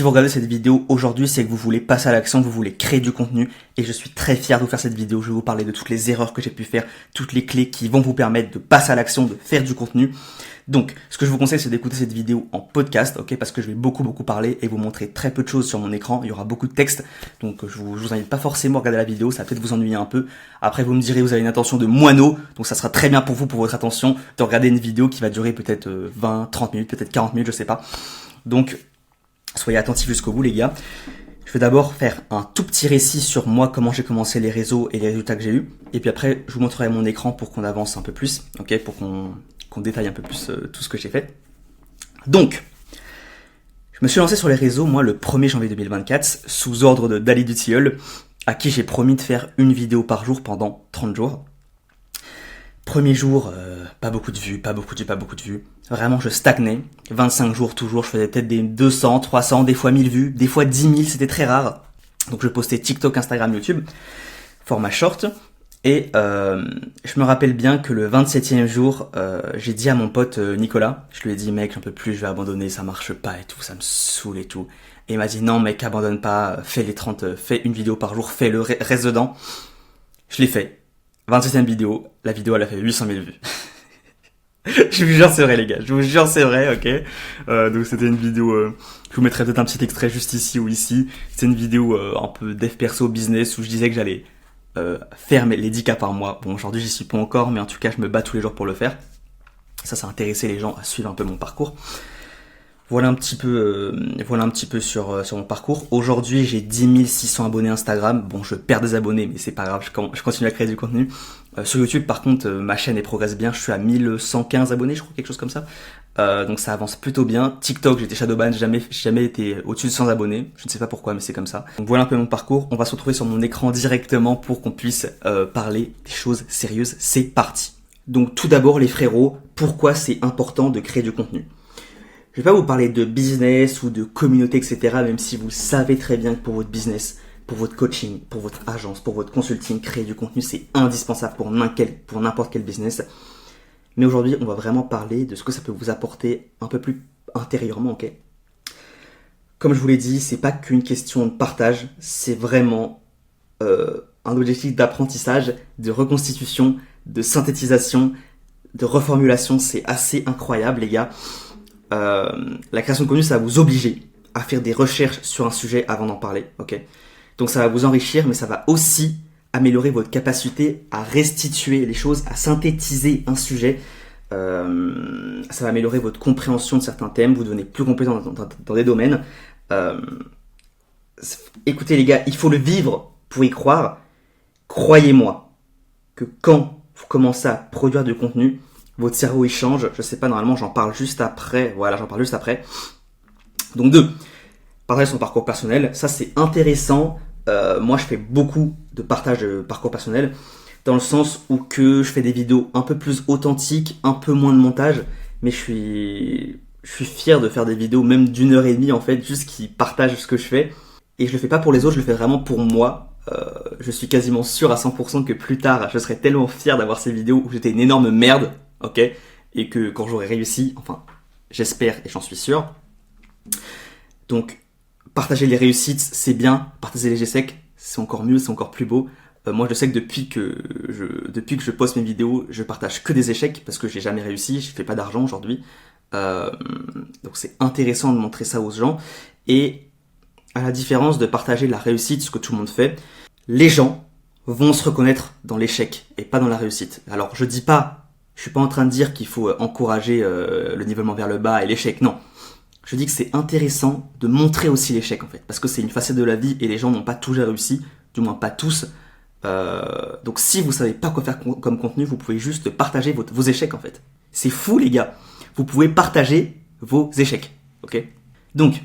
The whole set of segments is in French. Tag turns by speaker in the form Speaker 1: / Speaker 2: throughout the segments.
Speaker 1: Si vous regardez cette vidéo aujourd'hui, c'est que vous voulez passer à l'action, vous voulez créer du contenu et je suis très fier de vous faire cette vidéo. Je vais vous parler de toutes les erreurs que j'ai pu faire, toutes les clés qui vont vous permettre de passer à l'action, de faire du contenu. Donc, ce que je vous conseille, c'est d'écouter cette vidéo en podcast, ok, parce que je vais beaucoup parler et vous montrer très peu de choses sur mon écran. Il y aura beaucoup de texte, donc je vous invite pas forcément à regarder la vidéo, ça va peut-être vous ennuyer un peu. Après, vous me direz, vous avez une attention de moineau, donc ça sera très bien pour vous, pour votre attention, de regarder une vidéo qui va durer peut-être 20, 30 minutes, peut-être 40 minutes, je sais pas. Donc, soyez attentifs jusqu'au bout, les gars. Je vais d'abord faire un tout petit récit sur moi, comment j'ai commencé les réseaux et les résultats que j'ai eus. Et puis après, je vous montrerai mon écran pour qu'on avance un peu plus, ok, pour qu'on détaille un peu plus tout ce que j'ai fait. Donc, je me suis lancé sur les réseaux, moi, le 1er janvier 2024, sous ordre de Dali Dutilleul, à qui j'ai promis de faire une vidéo par jour pendant 30 jours. Premier jour, pas beaucoup de vues. Vraiment, je stagnais. 25 jours toujours, je faisais peut-être des 200, 300, des fois 1000 vues, des fois 10 000, c'était très rare. Donc je postais TikTok, Instagram, YouTube, format short. Et je me rappelle bien que le 27e jour, j'ai dit à mon pote Nicolas, je lui ai dit mec, j'en peux plus, je vais abandonner, ça marche pas et tout, ça me saoule et tout. Et il m'a dit non mec, abandonne pas, fais une vidéo par jour, fais le reste dedans. Je l'ai fait. 27e vidéo, la vidéo elle a fait 800 000 vues. Je vous jure c'est vrai les gars, je vous jure c'est vrai, ok. Donc c'était une vidéo, je vous mettrai peut-être un petit extrait juste ici ou ici. C'était une vidéo un peu dev perso business où je disais que j'allais faire les 10K par mois. Bon, aujourd'hui j'y suis pas encore, mais en tout cas je me bats tous les jours pour le faire. Ça a intéressé les gens à suivre un peu mon parcours. Voilà un petit peu sur mon parcours. Aujourd'hui j'ai 10 600 abonnés Instagram. Bon, je perds des abonnés, mais c'est pas grave, je continue à créer du contenu. Sur YouTube par contre, ma chaîne elle progresse bien. Je suis à 1115 abonnés, je crois, quelque chose comme ça. Donc ça avance plutôt bien. TikTok, j'étais shadowban, j'ai jamais été au-dessus de 100 abonnés. Je ne sais pas pourquoi, mais c'est comme ça. Donc voilà un peu mon parcours. On va se retrouver sur mon écran directement pour qu'on puisse parler des choses sérieuses. C'est parti. Donc tout d'abord les frérots, pourquoi c'est important de créer du contenu? Je vais pas vous parler de business ou de communauté, etc. Même si vous savez très bien que pour votre business, pour votre coaching, pour votre agence, pour votre consulting, créer du contenu, c'est indispensable pour n'importe quel business. Mais aujourd'hui, on va vraiment parler de ce que ça peut vous apporter un peu plus intérieurement, ok? Comme je vous l'ai dit, c'est pas qu'une question de partage, c'est vraiment un objectif d'apprentissage, de reconstitution, de synthétisation, de reformulation. C'est assez incroyable, les gars. La création de contenu, ça va vous obliger à faire des recherches sur un sujet avant d'en parler, ok? Donc ça va vous enrichir, mais ça va aussi améliorer votre capacité à restituer les choses, à synthétiser un sujet. Ça va améliorer votre compréhension de certains thèmes, vous devenez plus compétent dans des domaines. Écoutez les gars, il faut le vivre pour y croire. Croyez-moi que quand vous commencez à produire du contenu, votre cerveau il change. Je sais pas, normalement j'en parle juste après. Voilà, j'en parle juste après. Donc 2, partager son parcours personnel, ça c'est intéressant. Moi je fais beaucoup de partage de parcours personnel dans le sens où que je fais des vidéos un peu plus authentiques, un peu moins de montage, mais je suis fier de faire des vidéos même d'1h30 en fait, juste qui partagent ce que je fais. Et je le fais pas pour les autres, je le fais vraiment pour moi. Je suis quasiment sûr à 100% que plus tard, je serai tellement fier d'avoir ces vidéos où j'étais une énorme merde, ok, et que quand j'aurai réussi, enfin, j'espère et j'en suis sûr. Donc, partager les réussites, c'est bien. Partager les échecs, c'est encore mieux, c'est encore plus beau. Moi, je sais que depuis que je poste mes vidéos, je partage que des échecs parce que j'ai jamais réussi, je fais pas d'argent aujourd'hui. Donc, c'est intéressant de montrer ça aux gens. Et à la différence de partager la réussite, ce que tout le monde fait, les gens vont se reconnaître dans l'échec et pas dans la réussite. Alors, je suis pas en train de dire qu'il faut encourager le nivellement vers le bas et l'échec, non. Je dis que c'est intéressant de montrer aussi l'échec en fait, parce que c'est une facette de la vie et les gens n'ont pas toujours réussi, du moins pas tous. Donc si vous savez pas quoi faire comme contenu, vous pouvez juste partager vos échecs en fait. C'est fou les gars, vous pouvez partager vos échecs, ok? Donc,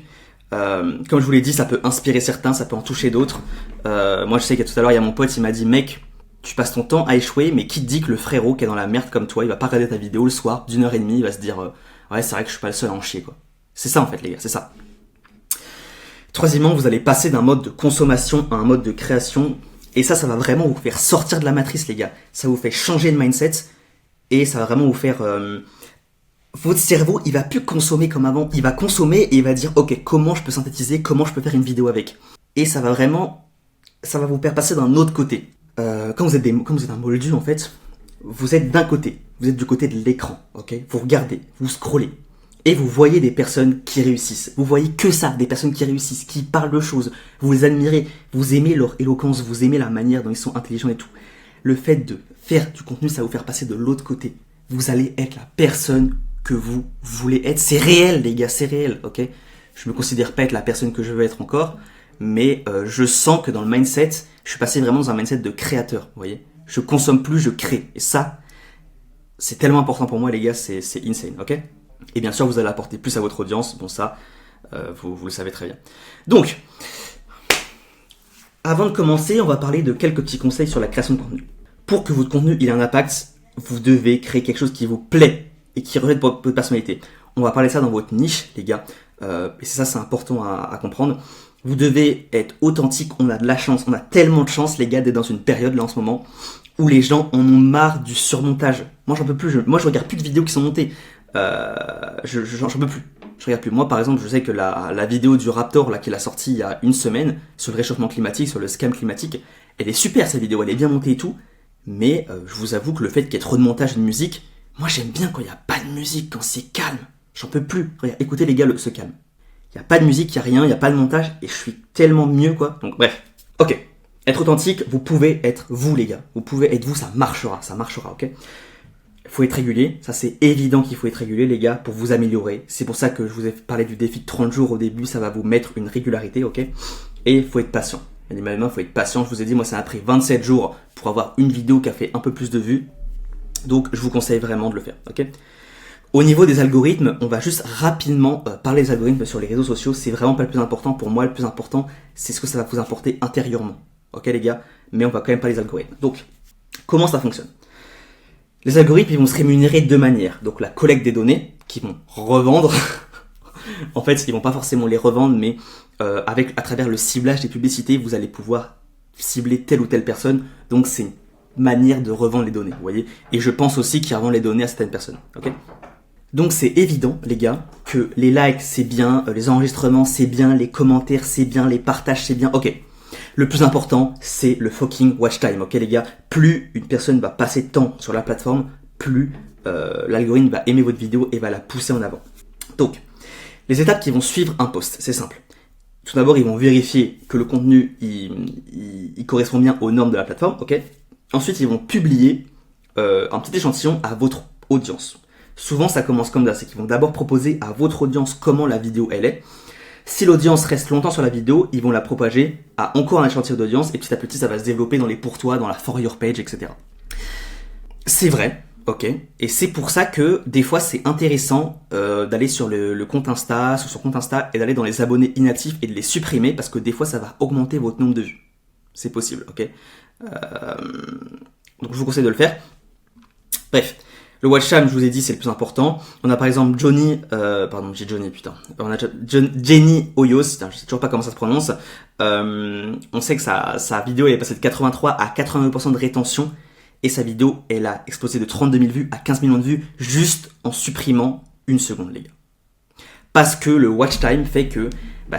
Speaker 1: comme je vous l'ai dit, ça peut inspirer certains, ça peut en toucher d'autres. Moi je sais que tout à l'heure il y a mon pote, il m'a dit mec, tu passes ton temps à échouer, mais qui te dit que le frérot qui est dans la merde comme toi, il va pas regarder ta vidéo le soir d'1h30, il va se dire ouais c'est vrai que je suis pas le seul à en chier quoi. C'est ça en fait les gars, c'est ça. Troisièmement, vous allez passer d'un mode de consommation à un mode de création. Et ça va vraiment vous faire sortir de la matrice les gars. Ça vous fait changer de mindset. Et ça va vraiment vous faire votre cerveau, il va plus consommer comme avant. Il va consommer et il va dire, ok, comment je peux synthétiser, comment je peux faire une vidéo avec. Et ça va vous faire passer d'un autre côté. Quand vous êtes un moldu, en fait, vous êtes d'un côté. Vous êtes du côté de l'écran, ok? Vous regardez, vous scrollez. Et vous voyez des personnes qui réussissent. Vous voyez que ça, des personnes qui réussissent, qui parlent de choses. Vous les admirez, vous aimez leur éloquence, vous aimez la manière dont ils sont intelligents et tout. Le fait de faire du contenu, ça va vous faire passer de l'autre côté. Vous allez être la personne que vous voulez être. C'est réel, les gars, c'est réel, ok? Je me considère pas être la personne que je veux être encore, mais je sens que dans le mindset, je suis passé vraiment dans un mindset de créateur, vous voyez? Je consomme plus, je crée. Et ça, c'est tellement important pour moi, les gars, c'est insane, ok? Et bien sûr, vous allez apporter plus à votre audience. Bon, ça, vous le savez très bien. Donc, avant de commencer, on va parler de quelques petits conseils sur la création de contenu. Pour que votre contenu ait un impact, vous devez créer quelque chose qui vous plaît et qui reflète votre personnalité. On va parler de ça dans votre niche, les gars. Et c'est important à comprendre. Vous devez être authentique. On a de la chance. On a tellement de chance, les gars, d'être dans une période, là, en ce moment, où les gens en ont marre du surmontage. Moi, j'en peux plus. Moi, je regarde plus de vidéos qui sont montées. J'en peux plus. Je regarde plus. Moi, par exemple, je sais que la vidéo du Raptor, là, qu'il a sortie il y a une semaine, sur le réchauffement climatique, sur le scam climatique, elle est super, cette vidéo. Elle est bien montée et tout. Mais je vous avoue que le fait qu'il y ait trop de montage de musique, moi, j'aime bien quand il n'y a pas de musique, quand c'est calme. J'en peux plus. Regarde, écoutez, les gars, ce calme. Il n'y a pas de musique, il n'y a rien, il n'y a pas de montage, et je suis tellement mieux, quoi. Donc, bref. Ok. Être authentique, vous pouvez être vous, les gars. Vous pouvez être vous, ça marchera, ok? Il faut être régulier, ça c'est évident qu'il faut être régulier, les gars, pour vous améliorer. C'est pour ça que je vous ai parlé du défi de 30 jours au début, ça va vous mettre une régularité, ok? Et il faut être patient. Il faut être patient, je vous ai dit, moi ça m'a pris 27 jours pour avoir une vidéo qui a fait un peu plus de vues. Donc je vous conseille vraiment de le faire, ok? Au niveau des algorithmes, on va juste rapidement parler des algorithmes sur les réseaux sociaux. C'est vraiment pas le plus important. Pour moi, le plus important, c'est ce que ça va vous apporter intérieurement. Ok les gars? Mais on va quand même parler des algorithmes. Donc, comment ça fonctionne? Les algorithmes, ils vont se rémunérer de deux manières. Donc la collecte des données, qui vont revendre. En fait, ils vont pas forcément les revendre, mais à travers le ciblage des publicités, vous allez pouvoir cibler telle ou telle personne. Donc c'est une manière de revendre les données, vous voyez. Et je pense aussi qu'ils revendent les données à certaines personnes. Ok? Donc c'est évident, les gars, que les likes, c'est bien, les enregistrements, c'est bien, les commentaires, c'est bien, les partages, c'est bien. Ok. Le plus important, c'est le fucking watch time, ok les gars? Plus une personne va passer de temps sur la plateforme, plus l'algorithme va aimer votre vidéo et va la pousser en avant. Donc, les étapes qui vont suivre un post, c'est simple. Tout d'abord, ils vont vérifier que le contenu, il correspond bien aux normes de la plateforme, ok? Ensuite, ils vont publier un petit échantillon à votre audience. Souvent, ça commence comme ça, c'est qu'ils vont d'abord proposer à votre audience comment la vidéo elle est. Si l'audience reste longtemps sur la vidéo, ils vont la propager à encore un échantillon d'audience et petit à petit, ça va se développer dans les pour toi, dans la for your page, etc. C'est vrai, ok. Et c'est pour ça que des fois, c'est intéressant d'aller sur le compte Insta, sur son compte Insta et d'aller dans les abonnés inactifs et de les supprimer parce que des fois, ça va augmenter votre nombre de vues. C'est possible, ok. Donc, je vous conseille de le faire. Bref. Le watch time, je vous ai dit, c'est le plus important. On a par exemple Jenny Oyos, je sais toujours pas comment ça se prononce. On sait que sa vidéo elle est passée de 83 à 82% de rétention et sa vidéo elle a explosé de 32 000 vues à 15 millions de vues juste en supprimant une seconde, les gars. Parce que le watch time fait que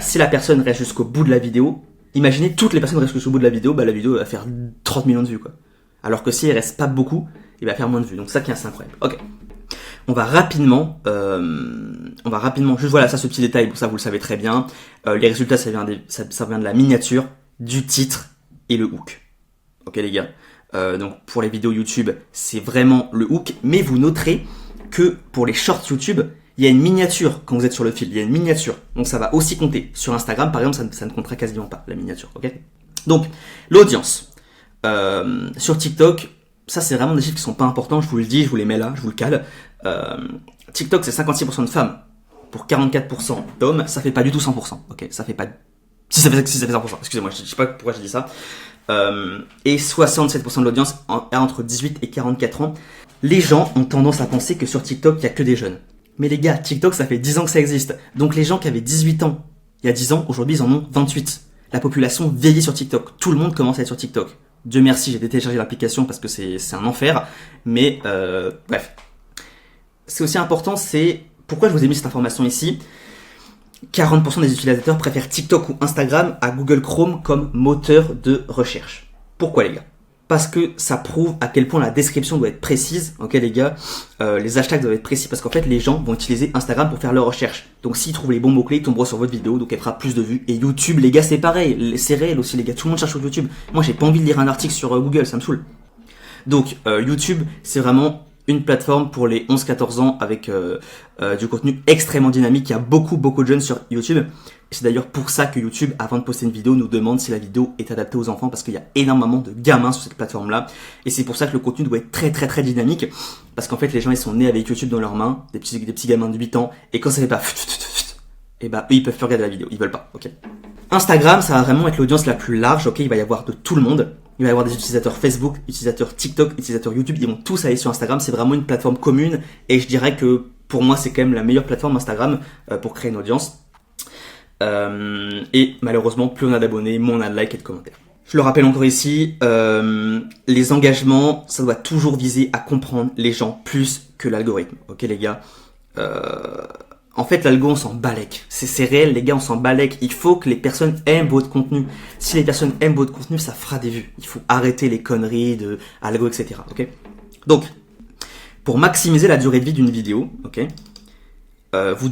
Speaker 1: si la personne reste jusqu'au bout de la vidéo, imaginez toutes les personnes restent jusqu'au bout de la vidéo, la vidéo va faire 30 millions de vues, quoi. Alors que si elle reste pas beaucoup, il va faire moins de vues. Donc ça qui est assez incroyable. Ok. On va rapidement, juste voilà, ça ce petit détail, ça vous le savez très bien. Les résultats, ça vient de la miniature, du titre et le hook. Ok les gars. Donc pour les vidéos YouTube, c'est vraiment le hook. Mais vous noterez que pour les shorts YouTube, il y a une miniature quand vous êtes sur le fil. Il y a une miniature. Donc ça va aussi compter. Sur Instagram, par exemple, ça ne comptera quasiment pas, la miniature. Ok. Donc, l'audience. Sur TikTok, ça c'est vraiment des chiffres qui sont pas importants, je vous le dis, je vous les mets là, je vous le cale. TikTok c'est 56% de femmes pour 44% d'hommes, ça fait pas du tout 100%, ok, ça fait pas... Si ça fait 100%, excusez-moi, je sais pas pourquoi j'ai dit ça. Et 67% de l'audience a entre 18 et 44 ans. Les gens ont tendance à penser que sur TikTok il y a que des jeunes. Mais les gars, TikTok ça fait 10 ans que ça existe. Donc les gens qui avaient 18 ans il y a 10 ans, aujourd'hui ils en ont 28. La population vieillit sur TikTok, tout le monde commence à être sur TikTok. Dieu merci, j'ai téléchargé l'application parce que c'est un enfer. Mais bref. c'est aussi important, c'est pourquoi je vous ai mis cette information ici. 40% des utilisateurs préfèrent TikTok ou Instagram à Google Chrome comme moteur de recherche. Pourquoi les gars? Parce que ça prouve à quel point la description doit être précise, ok les gars, les hashtags doivent être précis parce qu'en fait les gens vont utiliser Instagram pour faire leurs recherches. Donc s'ils trouvent les bons mots-clés, ils tomberont sur votre vidéo, donc elle fera plus de vues. Et YouTube les gars c'est pareil, c'est réel aussi les gars, tout le monde cherche sur YouTube. Moi j'ai pas envie de lire un article sur Google, ça me saoule. Donc YouTube c'est vraiment une plateforme pour les 11-14 ans avec du contenu extrêmement dynamique. Il y a beaucoup de jeunes sur YouTube. C'est d'ailleurs pour ça que YouTube, avant de poster une vidéo, nous demande si la vidéo est adaptée aux enfants parce qu'il y a énormément de gamins sur cette plateforme-là. Et c'est pour ça que le contenu doit être très dynamique parce qu'en fait, les gens, ils sont nés avec YouTube dans leurs mains, des petits gamins de 8 ans. Et quand ça fait pas et bah, eux, ils peuvent plus regarder la vidéo. Ils veulent pas, ok. Instagram, ça va vraiment être l'audience la plus large, ok. Il va y avoir de tout le monde. Il va y avoir des utilisateurs Facebook, utilisateurs TikTok, utilisateurs YouTube. Ils vont tous aller sur Instagram. C'est vraiment une plateforme commune. Et je dirais que pour moi, c'est quand même la meilleure plateforme Instagram pour créer une audience. Et malheureusement, plus on a d'abonnés, moins on a de likes et de commentaires. Je le rappelle encore ici, les engagements, ça doit toujours viser à comprendre les gens plus que l'algorithme. Ok les gars. En fait, l'algo, on s'en balèque. C'est réel, les gars, on s'en balèque. Il faut que les personnes aiment votre contenu. Si les personnes aiment votre contenu, ça fera des vues. Il faut arrêter les conneries de algo, etc. Ok. Donc, pour maximiser la durée de vie d'une vidéo, ok, vous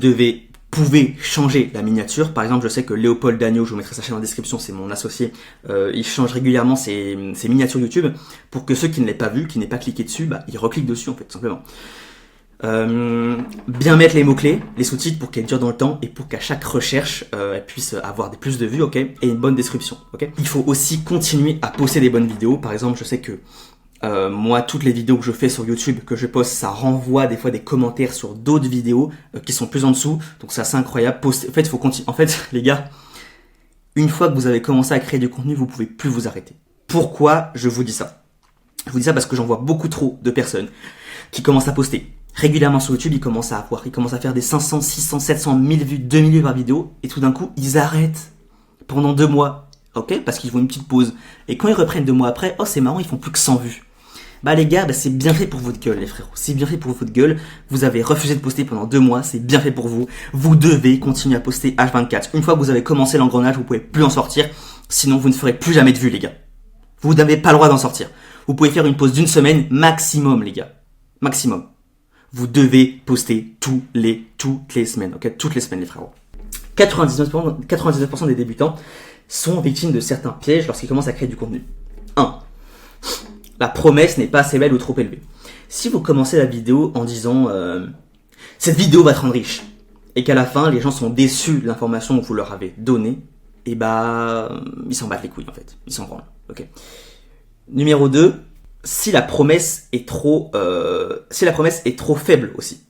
Speaker 1: pouvez changer la miniature. Par exemple, je sais que Léopold Dagneau, je vous mettrai sa chaîne en description, c'est mon associé, il change régulièrement ses miniatures YouTube pour que ceux qui ne l'aient pas vu, qui n'aient pas cliqué dessus, bah, ils recliquent dessus en fait, tout simplement. Bien mettre les mots-clés, les sous-titres pour qu'elles durent dans le temps et pour qu'à chaque recherche, elle puisse avoir plus de vues, ok, et une bonne description, ok. Il faut aussi continuer à poster des bonnes vidéos. Par exemple, je sais que moi, toutes les vidéos que je fais sur YouTube, que je poste, ça renvoie des fois des commentaires sur d'autres vidéos qui sont plus en dessous. Donc ça, c'est incroyable. En fait, il faut continuer. En fait, les gars, une fois que vous avez commencé à créer du contenu, vous pouvez plus vous arrêter. Pourquoi je vous dis ça? Je vous dis ça parce que j'en vois beaucoup trop de personnes qui commencent à poster régulièrement sur YouTube. Ils commencent à faire des 500, 600, 700, 1000 vues, 2000 vues par vidéo. Et tout d'un coup, ils arrêtent pendant 2 mois. Ok? Parce qu'ils font une petite pause. Et quand ils reprennent 2 mois après, oh c'est marrant, ils font plus que 100 vues. Bah les gars, c'est bien fait pour votre gueule les frérots, c'est bien fait pour votre gueule. Vous avez refusé de poster pendant 2 mois, c'est bien fait pour vous. Vous devez continuer à poster H24. Une fois que vous avez commencé l'engrenage, vous pouvez plus en sortir. Sinon vous ne ferez plus jamais de vues les gars. Vous n'avez pas le droit d'en sortir. Vous pouvez faire une pause d'1 semaine maximum les gars. Maximum. Vous devez poster toutes les semaines, ok? Toutes les semaines les frérots. 99% des débutants sont victimes de certains pièges lorsqu'ils commencent à créer du contenu. 1. La promesse n'est pas assez belle ou trop élevée. Si vous commencez la vidéo en disant cette vidéo va te rendre riche et qu'à la fin les gens sont déçus de l'information que vous leur avez donnée, et bah ils s'en battent les couilles en fait, ils s'en branlent. Ok. Numéro 2, si la promesse est trop faible aussi.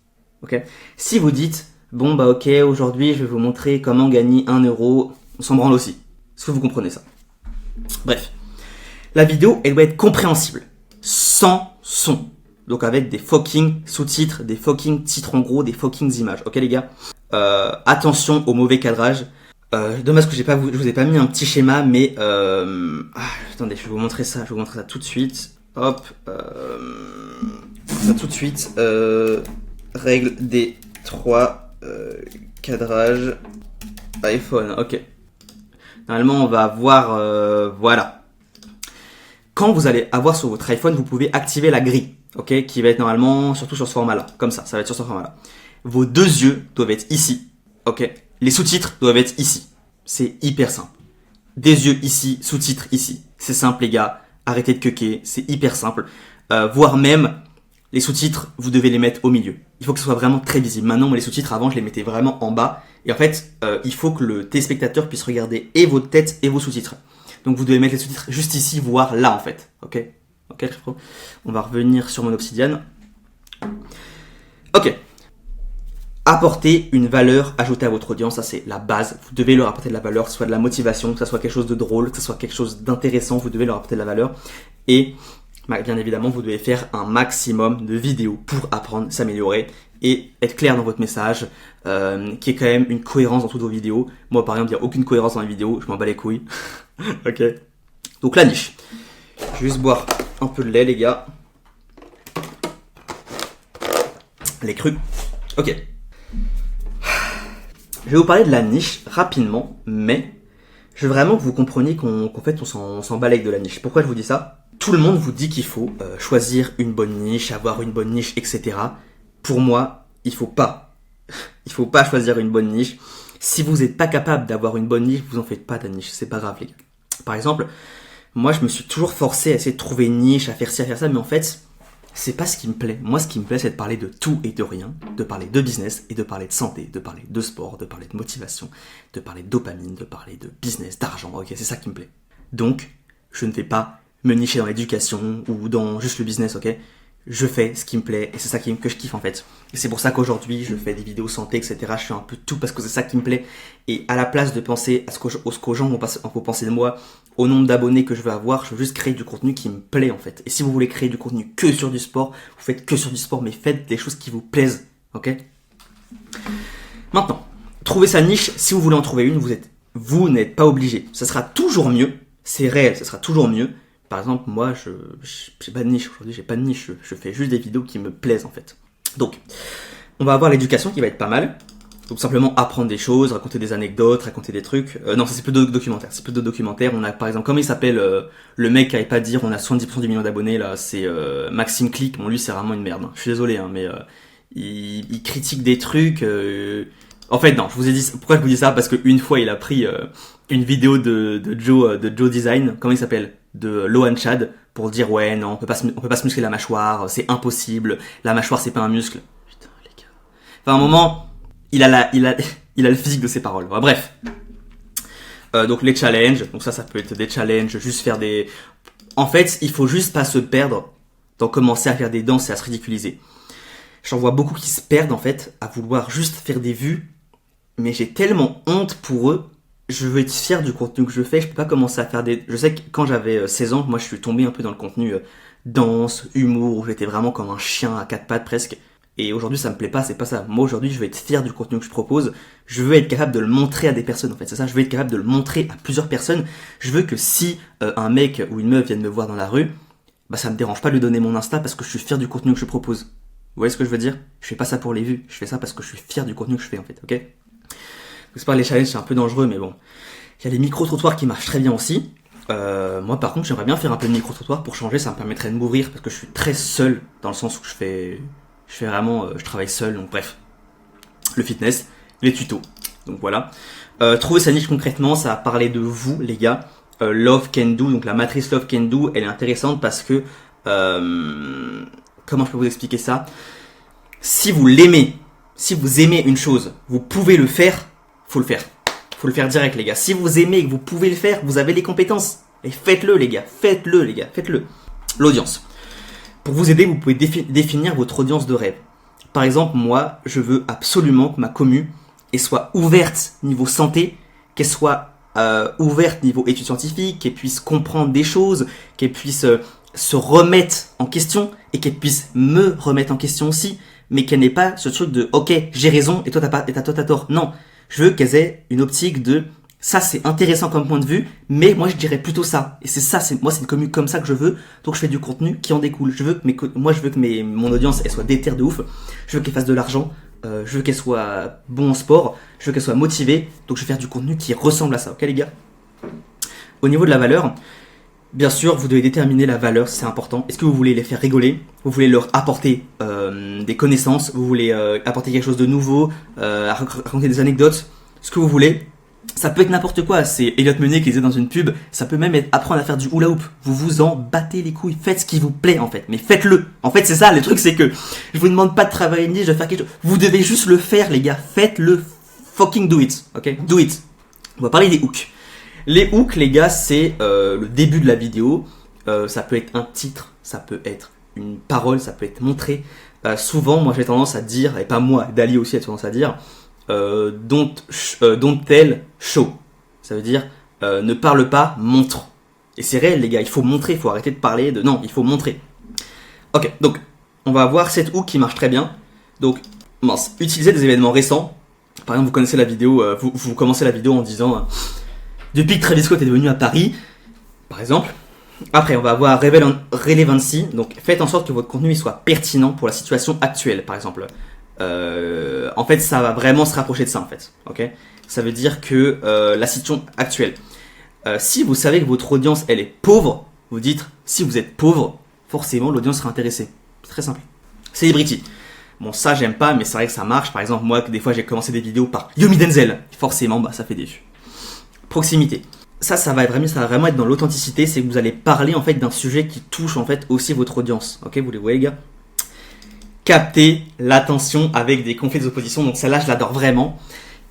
Speaker 1: Ok. Si vous dites bon bah ok aujourd'hui je vais vous montrer comment gagner 1 euro, on s'en branle aussi. Est-ce que vous comprenez ça? Bref. La vidéo, elle doit être compréhensible, sans son. Donc avec des fucking sous-titres, des fucking titres en gros, des fucking images. Ok les gars, attention au mauvais cadrage. Dommage que je vous ai pas mis un petit schéma, mais attendez, je vais vous montrer ça. Tout de suite. Hop, ça tout de suite. Règle des 3 cadrages iPhone. Ok. Normalement, on va avoir voilà. Quand vous allez avoir sur votre iPhone, vous pouvez activer la grille, ok, qui va être normalement surtout sur ce format-là, comme ça va être sur ce format-là. Vos 2 yeux doivent être ici, ok. Les sous-titres doivent être ici. C'est hyper simple. Des yeux ici, sous-titres ici. C'est simple les gars. Arrêtez de queuquer, c'est hyper simple. Voire même les sous-titres, vous devez les mettre au milieu. Il faut que ce soit vraiment très visible. Maintenant, moi les sous-titres avant, je les mettais vraiment en bas. Et en fait, il faut que le téléspectateur puisse regarder et votre tête et vos sous-titres. Donc vous devez mettre les sous-titres juste ici, voire là en fait. Ok, on va revenir sur mon Obsidian. Ok. Apporter une valeur ajoutée à votre audience, ça c'est la base. Vous devez leur apporter de la valeur, que ce soit de la motivation, que ce soit quelque chose de drôle, que ce soit quelque chose d'intéressant, vous devez leur apporter de la valeur. Et bien évidemment, vous devez faire un maximum de vidéos pour apprendre, s'améliorer et être clair dans votre message, qu'il y ait quand même une cohérence dans toutes vos vidéos. Moi par exemple, il n'y a aucune cohérence dans les vidéos, je m'en bats les couilles. Ok. Donc la niche. Je vais juste boire un peu de lait les gars. Les crus. Ok. Je vais vous parler de la niche rapidement, mais je veux vraiment que vous compreniez qu'en fait on s'en balaye de la niche. Pourquoi je vous dis ça? Tout le monde vous dit qu'il faut choisir une bonne niche, avoir une bonne niche, etc. Pour moi, il faut pas choisir une bonne niche. Si vous n'êtes pas capable d'avoir une bonne niche, vous en faites pas de niche, c'est pas grave les gars. Par exemple, moi je me suis toujours forcé à essayer de trouver une niche, à faire ci, à faire ça, mais en fait, c'est pas ce qui me plaît. Moi, ce qui me plaît, c'est de parler de tout et de rien, de parler de business et de parler de santé, de parler de sport, de parler de motivation, de parler de dopamine, de parler de business, d'argent. Ok, c'est ça qui me plaît. Donc, je ne vais pas me nicher dans l'éducation ou dans juste le business, ok? Je fais ce qui me plaît et c'est ça que je kiffe en fait. Et c'est pour ça qu'aujourd'hui, je fais des vidéos santé, etc. Je fais un peu tout parce que c'est ça qui me plaît. Et à la place de penser à ce qu'aux gens vont penser de moi, au nombre d'abonnés que je veux avoir, je veux juste créer du contenu qui me plaît en fait. Et si vous voulez créer du contenu que sur du sport, vous faites que sur du sport, mais faites des choses qui vous plaisent, ok? Maintenant, trouvez sa niche. Si vous voulez en trouver une, vous n'êtes pas obligé. Ça sera toujours mieux. C'est réel, ça sera toujours mieux. Par exemple, moi, j'ai pas de niche aujourd'hui, j'ai pas de niche, je fais juste des vidéos qui me plaisent en fait. Donc, on va avoir l'éducation qui va être pas mal. Donc simplement apprendre des choses, raconter des anecdotes, raconter des trucs. Non, ça c'est plutôt documentaire. C'est plutôt documentaire. On a par exemple, comment il s'appelle le mec qui avait pas dire, on a 70% du million d'abonnés là, c'est Maxime Click. Bon lui c'est vraiment une merde. Hein. Je suis désolé, hein, mais il critique des trucs. En fait non, je vous ai dit pourquoi je vous dis ça parce qu'une fois il a pris une vidéo de Joe Design, comment il s'appelle, de Lohan Chad pour dire ouais non on peut pas se muscler la mâchoire, c'est impossible, la mâchoire c'est pas un muscle. Putain les gars. Enfin à un moment il a le physique de ses paroles. Enfin, bref. Donc les challenges, donc ça peut être des challenges, juste faire des. En fait il faut juste pas se perdre dans commencer à faire des danses et à se ridiculiser. J'en vois beaucoup qui se perdent en fait à vouloir juste faire des vues, mais j'ai tellement honte pour eux. Je veux être fier du contenu que je fais, je peux pas commencer à faire des... Je sais que quand j'avais 16 ans, moi je suis tombé un peu dans le contenu danse, humour, où j'étais vraiment comme un chien à quatre pattes presque. Et aujourd'hui ça me plaît pas, c'est pas ça. Moi aujourd'hui je veux être fier du contenu que je propose, je veux être capable de le montrer à des personnes en fait, c'est ça, je veux être capable de le montrer à plusieurs personnes. Je veux que si un mec ou une meuf viennent me voir dans la rue, bah ça me dérange pas de lui donner mon Insta parce que je suis fier du contenu que je propose. Vous voyez ce que je veux dire? Je fais pas ça pour les vues, je fais ça parce que je suis fier du contenu que je fais en fait, ok? C'est pas les challenges, c'est un peu dangereux, mais bon. Il y a les micro-trottoirs qui marchent très bien aussi. Moi, par contre, j'aimerais bien faire un peu de micro-trottoir pour changer. Ça me permettrait de m'ouvrir parce que je suis très seul dans le sens où je fais vraiment, je travaille seul. Donc bref, le fitness, les tutos. Donc voilà. Trouver sa niche concrètement, ça va parler de vous, les gars. Love Can Do, donc la matrice Love Can Do, elle est intéressante parce que comment je peux vous expliquer ça? Si vous l'aimez, si vous aimez une chose, vous pouvez le faire. Faut le faire. Faut le faire direct, les gars. Si vous aimez et que vous pouvez le faire, vous avez les compétences. Et faites-le, les gars. Faites-le, les gars. Faites-le. L'audience. Pour vous aider, vous pouvez définir votre audience de rêve. Par exemple, moi, je veux absolument que ma commu soit ouverte niveau santé, qu'elle soit ouverte niveau études scientifiques, qu'elle puisse comprendre des choses, qu'elle puisse se remettre en question et qu'elle puisse me remettre en question aussi, mais qu'elle n'ait pas ce truc de « Ok, j'ai raison et toi t'as tort ». Non. Je veux qu'elles aient une optique de ça c'est intéressant comme point de vue, mais moi je dirais plutôt ça. Et c'est ça, moi c'est une commu comme ça que je veux, donc je fais du contenu qui en découle. Je veux que mon audience elle soit déter de ouf, je veux qu'elle fasse de l'argent, je veux qu'elle soit bon en sport, je veux qu'elle soit motivée, donc je vais faire du contenu qui ressemble à ça, ok les gars? Au niveau de la valeur, bien sûr vous devez déterminer la valeur, c'est important. Est-ce que vous voulez les faire rigoler? Vous voulez leur apporter des connaissances? Vous voulez apporter quelque chose de nouveau, raconter des anecdotes? Ce que vous voulez. Ça peut être n'importe quoi. C'est Elliot Meunier qui disait dans une pub. Ça peut même être apprendre à faire du hula hoop. Vous vous en battez les couilles. Faites ce qui vous plaît en fait. Mais faites-le. En fait c'est ça. Le truc c'est que je vous demande pas de travailler une niche, de faire quelque chose. Vous devez juste le faire les gars. Faites-le. Fucking do it. Ok? Do it. On va parler des hooks. Les hooks les gars c'est le début de la vidéo. Ça peut être un titre. Ça peut être une parole. Ça peut être montré. Souvent moi j'ai tendance à dire, et pas moi, Dali aussi a tendance à dire don't tell, show. Ça veut dire ne parle pas, montre. Et c'est réel les gars, il faut montrer, il faut arrêter de parler de... Non, il faut montrer. Ok, donc on va avoir cette hook qui marche très bien. Donc, utilisez des événements récents. Par exemple, vous connaissez la vidéo, vous commencez la vidéo en disant depuis que Travis Scott est devenu à Paris, par exemple, Après, on va avoir relevancy. Donc, faites en sorte que votre contenu il soit pertinent pour la situation actuelle, par exemple. En fait, ça va vraiment se rapprocher de ça, en fait. Ok. Ça veut dire que la situation actuelle. Si vous savez que votre audience, elle est pauvre, vous dites, si vous êtes pauvre, forcément, l'audience sera intéressée. C'est très simple. Celebrity. Bon, ça, j'aime pas, mais c'est vrai que ça marche. Par exemple, moi, des fois, j'ai commencé des vidéos par Yomi Denzel. Forcément, bah, ça fait des vues. Proximité. Ça va vraiment être dans l'authenticité. C'est que vous allez parler, en fait, d'un sujet qui touche, en fait, aussi votre audience. Ok, vous les voyez, les gars? Capter l'attention avec des conflits d'opposition. Donc, celle-là, je l'adore vraiment.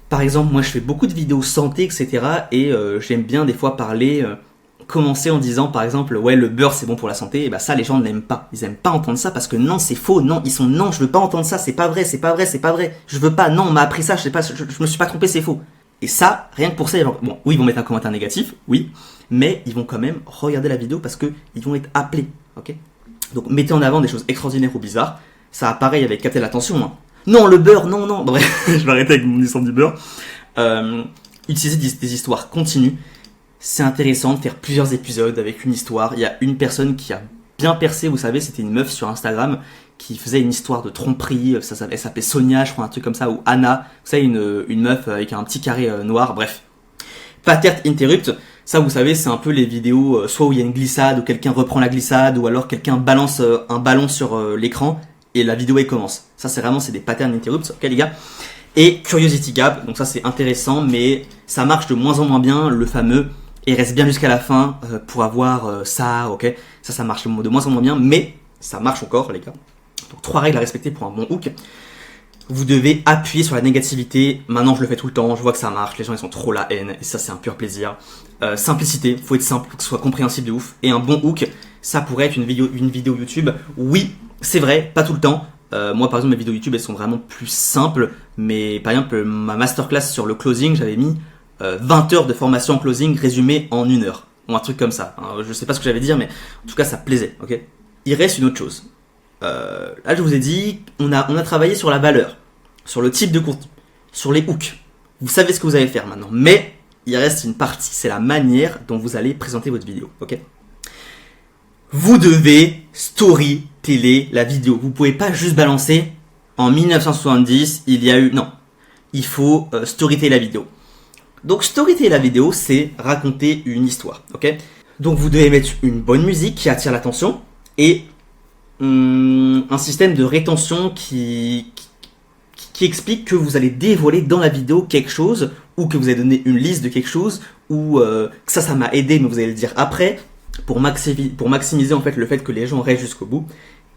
Speaker 1: Par exemple, moi, je fais beaucoup de vidéos santé, etc. Et j'aime bien, des fois, parler... commencer en disant par exemple ouais le beurre c'est bon pour la santé, et bah ça les gens n'aiment pas, ils aiment pas entendre ça parce que non c'est faux, non je veux pas entendre ça, c'est pas vrai, je veux pas, non on m'a appris ça, je sais pas, je me suis pas trompé, c'est faux. Et ça, rien que pour ça, bon oui ils vont mettre un commentaire négatif, oui, mais ils vont quand même regarder la vidéo parce que ils vont être appelés, ok. Donc mettez en avant des choses extraordinaires ou bizarres, ça a pareil avec capter l'attention, hein. Non le beurre, non, bref, je vais arrêter avec mon histoire du beurre. Utilisez des histoires continues. C'est intéressant de faire plusieurs épisodes avec une histoire. Il y a une personne qui a bien percé, vous savez, c'était une meuf sur Instagram qui faisait une histoire de tromperie. Elle s'appelait Sonia, je crois, un truc comme ça, ou Anna. Vous savez, une meuf avec un petit carré noir, bref. Pattern interrupt, ça vous savez, c'est un peu les vidéos soit où il y a une glissade, où quelqu'un reprend la glissade, ou alors quelqu'un balance un ballon sur l'écran et la vidéo elle commence. Ça c'est des pattern interrupts, ok les gars. Et curiosity gap, donc ça c'est intéressant, mais ça marche de moins en moins bien, le fameux et reste bien jusqu'à la fin pour avoir ça, ok. Ça marche de moins en moins bien, mais ça marche encore, les gars. Donc 3 règles à respecter pour un bon hook. Vous devez appuyer sur la négativité. Maintenant, je le fais tout le temps, je vois que ça marche. Les gens, ils sont trop la haine, et ça, c'est un pur plaisir. Simplicité, faut être simple, faut que ce soit compréhensible de ouf. Et un bon hook, ça pourrait être une vidéo YouTube. Oui, c'est vrai, pas tout le temps. Moi, par exemple, mes vidéos YouTube, elles sont vraiment plus simples. Mais par exemple, ma masterclass sur le closing, j'avais mis 20 heures de formation en closing résumée en 1 heure. Ou un truc comme ça. Alors, je sais pas ce que j'allais dire, mais en tout cas, ça plaisait. Ok. Il reste une autre chose. Là, je vous ai dit, on a travaillé sur la valeur, sur le type de contenu, sur les hooks. Vous savez ce que vous allez faire maintenant. Mais il reste une partie, c'est la manière dont vous allez présenter votre vidéo. Ok. Vous devez storyteller la vidéo. Vous pouvez pas juste balancer en 1970, il y a eu... Non. Il faut storyteller la vidéo. Donc storyteller la vidéo, c'est raconter une histoire, ok. Donc vous devez mettre une bonne musique qui attire l'attention et un système de rétention qui explique que vous allez dévoiler dans la vidéo quelque chose ou que vous allez donner une liste de quelque chose ou que ça m'a aidé mais vous allez le dire après pour maximiser en fait le fait que les gens restent jusqu'au bout.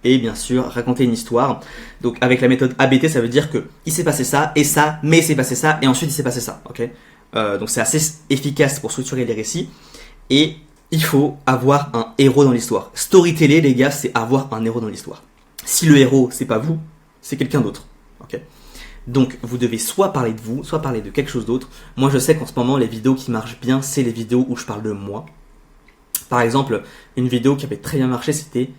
Speaker 1: Et bien sûr, raconter une histoire. Donc avec la méthode ABT, ça veut dire que il s'est passé ça, et ça, mais il s'est passé ça, et ensuite il s'est passé ça. Ok. Donc c'est assez efficace pour structurer les récits. Et il faut avoir un héros dans l'histoire. Storyteller, les gars, c'est avoir un héros dans l'histoire. Si le héros, c'est pas vous, c'est quelqu'un d'autre. Ok. Donc vous devez soit parler de vous, soit parler de quelque chose d'autre. Moi je sais qu'en ce moment, les vidéos qui marchent bien, c'est les vidéos où je parle de moi. Par exemple, une vidéo qui avait très bien marché, c'était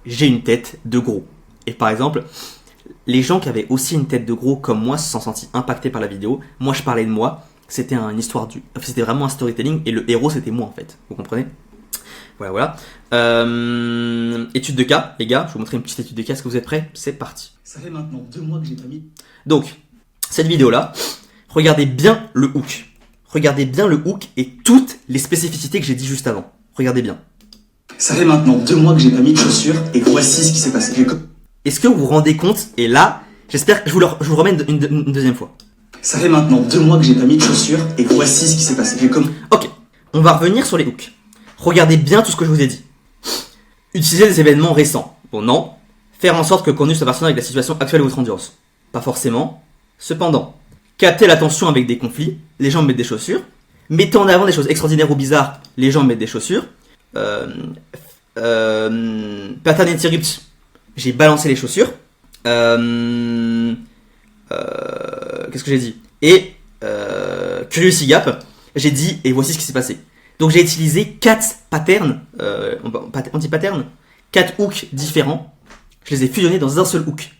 Speaker 1: j'ai une tête de gros. Et par exemple, les gens qui avaient aussi une tête de gros comme moi se sont sentis impactés par la vidéo. Moi, je parlais de moi. C'était c'était vraiment un storytelling et le héros, c'était moi en fait. Vous comprenez? Voilà. Étude de cas, les gars. Je vais vous montrer une petite étude de cas. Est-ce que vous êtes prêts? C'est parti. Ça fait maintenant 2 mois que j'ai pas mis. Donc, cette vidéo-là, regardez bien le hook. Regardez bien le hook et toutes les spécificités que j'ai dit juste avant. Regardez bien.
Speaker 2: Ça fait maintenant 2 mois que j'ai pas mis de chaussures et voici ce qui s'est passé.
Speaker 1: Est-ce que vous vous rendez compte? Et là, j'espère que je vous remets une deuxième fois.
Speaker 2: Ça fait maintenant 2 mois que j'ai pas mis de chaussures et voici ce qui s'est passé.
Speaker 1: Ok, on va revenir sur les hooks. Regardez bien tout ce que je vous ai dit. Utiliser des événements récents. Bon, non. Faire en sorte que le contenu soit pertinent avec la situation actuelle de votre audience. Pas forcément. Cependant, capter l'attention avec des conflits. Les gens mettent des chaussures. Mettez en avant des choses extraordinaires ou bizarres. Les gens mettent des chaussures. Pattern interrupt. J'ai balancé les chaussures. Qu'est-ce que j'ai dit? Et curiosity gap, j'ai dit et voici ce qui s'est passé. Donc j'ai utilisé 4 patterns, anti-patterns, 4 hooks différents. Je les ai fusionnés dans un seul hook.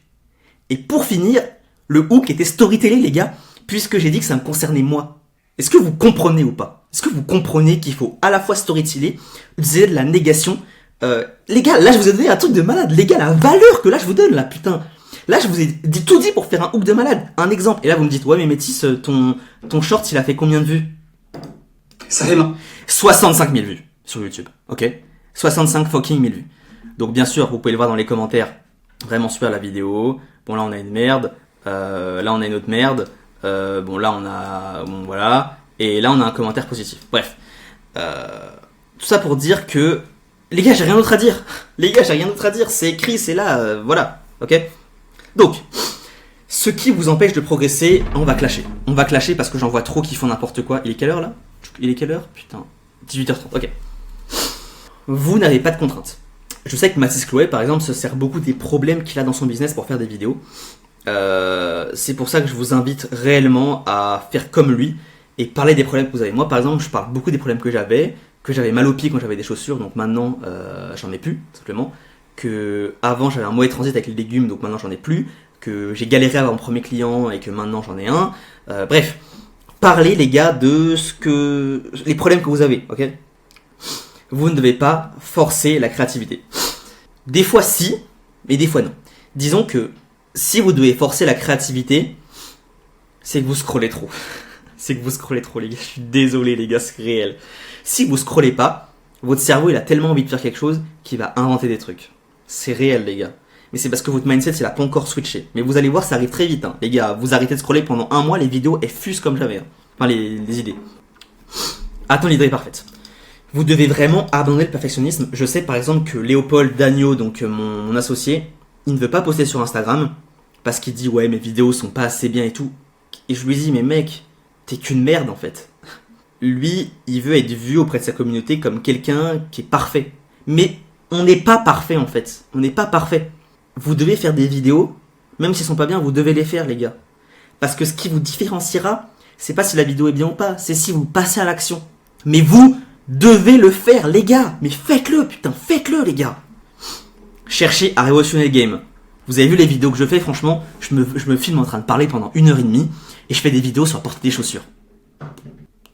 Speaker 1: Et pour finir, le hook était storytelling, les gars, puisque j'ai dit que ça me concernait moi. Est-ce que vous comprenez ou pas? Est-ce que vous comprenez qu'il faut à la fois storyteller, utiliser de la négation les gars, là je vous ai donné un truc de malade. Les gars, la valeur que là je vous donne là, putain. Là je vous ai tout dit pour faire un hook de malade. Un exemple. Et là vous me dites, ouais mais Métis, ton short il a fait combien de vues?
Speaker 2: Ça fait mal.
Speaker 1: 65 000 vues sur YouTube, ok? 65 fucking 000 vues. Donc bien sûr, vous pouvez le voir dans les commentaires. Vraiment super la vidéo. Bon là on a une merde. Là on a une autre merde. Bon là on a... Bon voilà. Et là on a un commentaire positif. Bref. Tout ça pour dire que... Les gars, j'ai rien d'autre à dire. Les gars, j'ai rien d'autre à dire. C'est écrit, c'est là, voilà. Ok? Donc, ce qui vous empêche de progresser, on va clasher. On va clasher parce que j'en vois trop qui font n'importe quoi. Il est quelle heure là? Il est quelle heure? Putain. 18h30, ok. Vous n'avez pas de contraintes. Je sais que Mathis Chloé, par exemple, se sert beaucoup des problèmes qu'il a dans son business pour faire des vidéos. C'est pour ça que je vous invite réellement à faire comme lui et parler des problèmes que vous avez. Moi, par exemple, je parle beaucoup des problèmes que j'avais mal au pied quand j'avais des chaussures, donc maintenant, j'en ai plus, simplement. Que avant j'avais un mauvais transit avec les légumes, donc maintenant j'en ai plus. Que j'ai galéré à avoir mon premier client et que maintenant j'en ai un. Bref, parlez les gars de les problèmes que vous avez, ok? Vous ne devez pas forcer la créativité. Des fois si, mais des fois non. Disons que si vous devez forcer la créativité, c'est que vous scrollez trop. C'est que vous scrollez trop les gars, je suis désolé les gars, c'est réel. Si vous scrollez pas, votre cerveau il a tellement envie de faire quelque chose qu'il va inventer des trucs. C'est réel les gars. Mais c'est parce que votre mindset il a pas encore switché. Mais vous allez voir, ça arrive très vite hein. Les gars, vous arrêtez de scroller pendant un mois, les vidéos elles fusent comme jamais hein. Enfin les idées. Attends, l'idée est parfaite. Vous devez vraiment abandonner le perfectionnisme. Je sais par exemple que Léopold Dagneau, donc mon associé, il ne veut pas poster sur Instagram parce qu'il dit ouais mes vidéos sont pas assez bien et tout. Et je lui dis mais mec, t'es qu'une merde en fait. Lui, il veut être vu auprès de sa communauté comme quelqu'un qui est parfait. Mais on n'est pas parfait en fait. On n'est pas parfait. Vous devez faire des vidéos, même si elles sont pas bien, vous devez les faire les gars. Parce que ce qui vous différenciera, c'est pas si la vidéo est bien ou pas, c'est si vous passez à l'action. Mais vous devez le faire les gars. Mais faites-le, putain, faites-le les gars. Cherchez à révolutionner le game. Vous avez vu les vidéos que je fais, franchement, je me filme en train de parler pendant 1h30 et je fais des vidéos sur la portée des chaussures.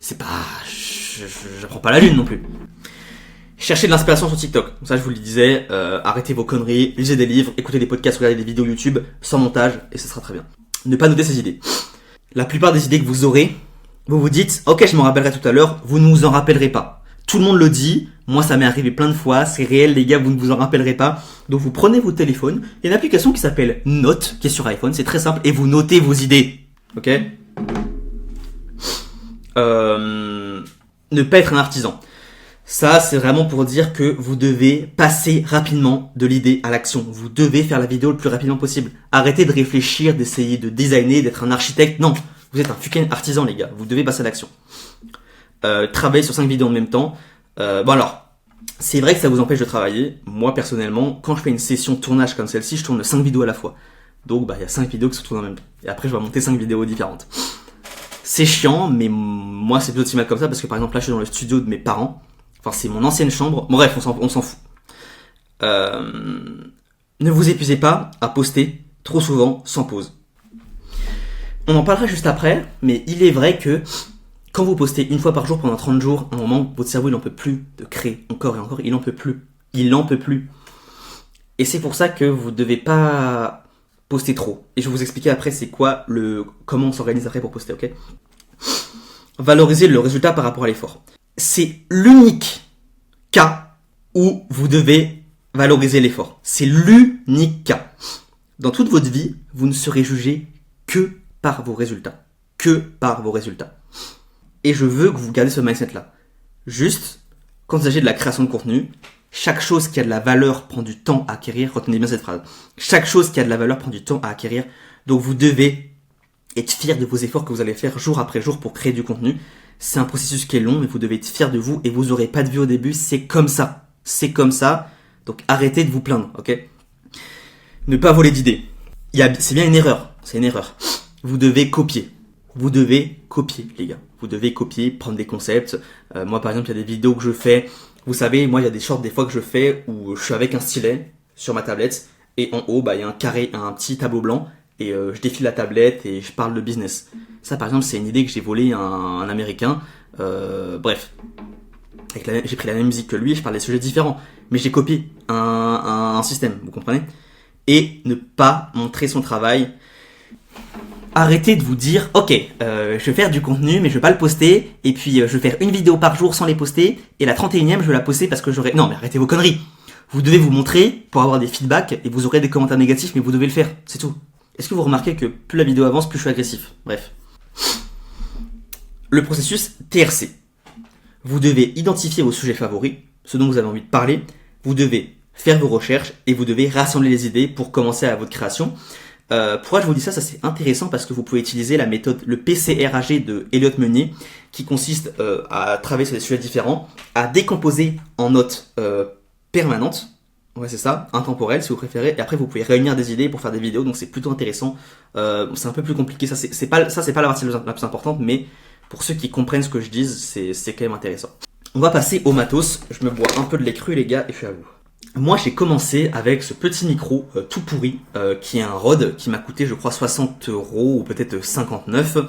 Speaker 1: C'est pas... J'apprends pas la lune non plus. Cherchez de l'inspiration sur TikTok. Donc ça, je vous le disais, arrêtez vos conneries, lisez des livres, écoutez des podcasts, regardez des vidéos YouTube sans montage et ce sera très bien. Ne pas noter ces idées. La plupart des idées que vous aurez, vous vous dites, ok, je m'en rappellerai tout à l'heure, vous ne vous en rappellerez pas. Tout le monde le dit, moi ça m'est arrivé plein de fois, c'est réel les gars, vous ne vous en rappellerez pas. Donc vous prenez votre téléphone, il y a une application qui s'appelle Note, qui est sur iPhone, c'est très simple, et vous notez vos idées. Ok? Ne pas être un artisan. Ça, c'est vraiment pour dire que vous devez passer rapidement de l'idée à l'action. Vous devez faire la vidéo le plus rapidement possible. Arrêtez de réfléchir, d'essayer de designer, d'être un architecte. Non, vous êtes un fucking artisan les gars. Vous devez passer à l'action. Travailler sur 5 vidéos en même temps. Bon alors, c'est vrai que ça vous empêche de travailler. Moi personnellement, quand je fais une session de tournage comme celle-ci, je tourne 5 vidéos à la fois. Donc il y a 5 vidéos qui se tournent en même temps. Et après je vais monter 5 vidéos différentes. C'est chiant, mais moi c'est plutôt optimal comme ça parce que par exemple là je suis dans le studio de mes parents. Enfin c'est mon ancienne chambre. Bon, bref, on s'en fout. Ne vous épuisez pas à poster trop souvent sans pause. On en parlera juste après, mais il est vrai que quand vous postez une fois par jour pendant 30 jours, à un moment, votre cerveau il n'en peut plus de créer encore et encore, il n'en peut plus. Il n'en peut plus. Et c'est pour ça que vous ne devez pas poster trop. Et je vais vous expliquer après c'est quoi comment on s'organise après pour poster, ok? Valoriser le résultat par rapport à l'effort. C'est l'unique cas où vous devez valoriser l'effort. C'est l'unique cas. Dans toute votre vie, vous ne serez jugé que par vos résultats. Que par vos résultats. Et je veux que vous gardez ce mindset-là. Juste, quand il s'agit de la création de contenu, chaque chose qui a de la valeur prend du temps à acquérir. Retenez bien cette phrase. Chaque chose qui a de la valeur prend du temps à acquérir. Donc vous devez être fier de vos efforts que vous allez faire jour après jour pour créer du contenu. C'est un processus qui est long, mais vous devez être fier de vous et vous n'aurez pas de vue au début. C'est comme ça. C'est comme ça. Donc arrêtez de vous plaindre, ok? Ne pas voler d'idées. C'est bien une erreur. C'est une erreur. Vous devez copier. Vous devez copier, les gars. Vous devez copier, prendre des concepts. Moi, par exemple, il y a des vidéos que je fais. Vous savez, moi, il y a des shorts des fois que je fais où je suis avec un stylet sur ma tablette et en haut, il y a un carré, un petit tableau blanc et je défile la tablette et je parle de business. Ça, par exemple, c'est une idée que j'ai volée à un Américain. Bref. J'ai pris la même musique que lui, je parle des sujets différents. Mais j'ai copié un système, vous comprenez? Et ne pas montrer son travail. Arrêtez de vous dire, ok, je vais faire du contenu, mais je vais pas le poster, et puis je vais faire une vidéo par jour sans les poster, et la 31e, je vais la poster parce que j'aurai... Non, mais arrêtez vos conneries. Vous devez vous montrer pour avoir des feedbacks, et vous aurez des commentaires négatifs, mais vous devez le faire, c'est tout. Est-ce que vous remarquez que plus la vidéo avance, plus je suis agressif? Bref. Le processus TRC. Vous devez identifier vos sujets favoris, ce dont vous avez envie de parler, vous devez faire vos recherches, et vous devez rassembler les idées pour commencer à votre création. Pourquoi je vous dis ça? Ça c'est intéressant parce que vous pouvez utiliser la méthode, le PCRAG de Elliott Meunier, qui consiste à travailler sur des sujets différents, à décomposer en notes permanentes, ouais c'est ça, intemporelles si vous préférez, et après vous pouvez réunir des idées pour faire des vidéos, donc c'est plutôt intéressant. C'est un peu plus compliqué, ça c'est pas la partie la plus importante, mais pour ceux qui comprennent ce que je dis, c'est quand même intéressant. On va passer au matos, je me bois un peu de lait cru les gars, et je suis à vous. Moi j'ai commencé avec ce petit micro tout pourri qui est un Rode qui m'a coûté je crois 60 € ou peut-être 59,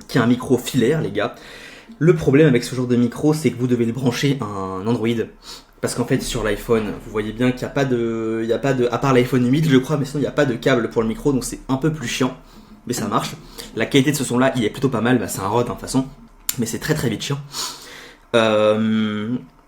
Speaker 1: qui est un micro filaire les gars. Le problème avec ce genre de micro c'est que vous devez le brancher à un Android parce qu'en fait sur l'iPhone vous voyez bien qu'il n'y a pas de, à part l'iPhone 8 je crois, mais sinon il n'y a pas de câble pour le micro donc c'est un peu plus chiant mais ça marche. La qualité de ce son là il est plutôt pas mal, c'est un Rode de toute façon mais c'est très très vite chiant.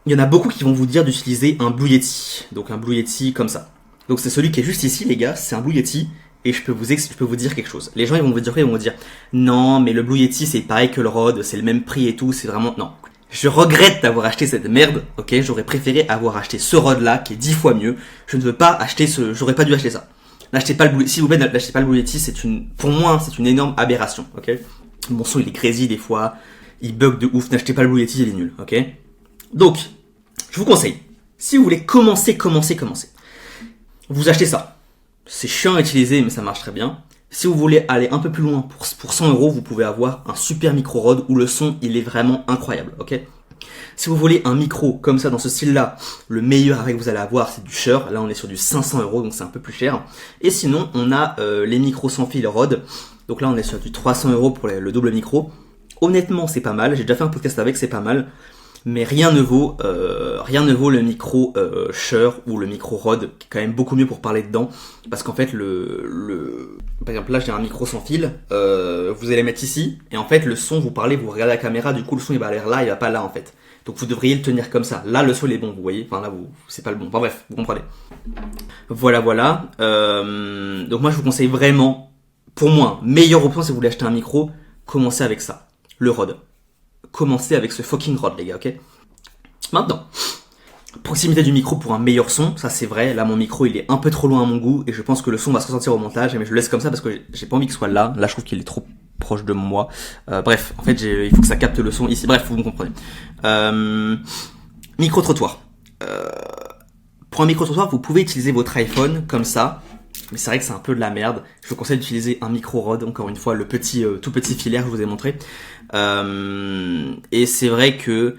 Speaker 1: Il y en a beaucoup qui vont vous dire d'utiliser un Blue Yeti. Donc un Blue Yeti comme ça. Donc c'est celui qui est juste ici les gars, c'est un Blue Yeti. Et je peux vous dire quelque chose. Les gens ils vont vous dire non mais le Blue Yeti c'est pareil que le Rode, c'est le même prix et tout, c'est vraiment... Non. Je regrette d'avoir acheté cette merde, ok. J'aurais préféré avoir acheté ce Rode là qui est 10 fois mieux. Je ne veux pas acheter j'aurais pas dû acheter ça. N'achetez pas le Blue Yeti, s'il vous plaît, n'achetez pas le Blue Yeti, pour moi c'est une énorme aberration, ok. Mon son il est crazy des fois, il bug de ouf, n'achetez pas le Blue Yeti, il est nul, ok. Donc... je vous conseille, si vous voulez commencer, vous achetez ça. C'est chiant à utiliser, mais ça marche très bien. Si vous voulez aller un peu plus loin, pour 100 €, vous pouvez avoir un super micro Rode où le son, il est vraiment incroyable, ok? Si vous voulez un micro comme ça, dans ce style-là, le meilleur avec que vous allez avoir, c'est du Shure. Là, on est sur du 500 €, donc c'est un peu plus cher. Et sinon, on a les micros sans fil Rode. Donc là, on est sur du 300 € pour le double micro. Honnêtement, c'est pas mal. J'ai déjà fait un podcast avec, c'est pas mal. Mais rien ne vaut le micro Shure ou le micro Rode, qui est quand même beaucoup mieux pour parler dedans, parce qu'en fait par exemple là j'ai un micro sans fil, vous allez mettre ici, et en fait le son, vous parlez, vous regardez la caméra, du coup le son il va aller là, il va pas là en fait. Donc vous devriez le tenir comme ça. Là le son il est bon, vous voyez, enfin là c'est pas le bon. Enfin bref, vous comprenez. Voilà. Donc moi je vous conseille vraiment, pour moi, meilleure option si vous voulez acheter un micro, commencez avec ça, le Rode. Commencez avec ce fucking Rode les gars, ok? Maintenant, proximité du micro pour un meilleur son, ça c'est vrai, là mon micro il est un peu trop loin à mon goût et je pense que le son va se ressentir au montage, mais je le laisse comme ça parce que j'ai pas envie qu'il soit là, je trouve qu'il est trop proche de moi. Bref, en fait il faut que ça capte le son ici, bref, vous me comprenez. Micro-trottoir. Pour un micro-trottoir, vous pouvez utiliser votre iPhone comme ça, mais c'est vrai que c'est un peu de la merde. Je vous conseille d'utiliser un micro Rode, encore une fois, le petit, tout petit filaire que je vous ai montré. Et c'est vrai que,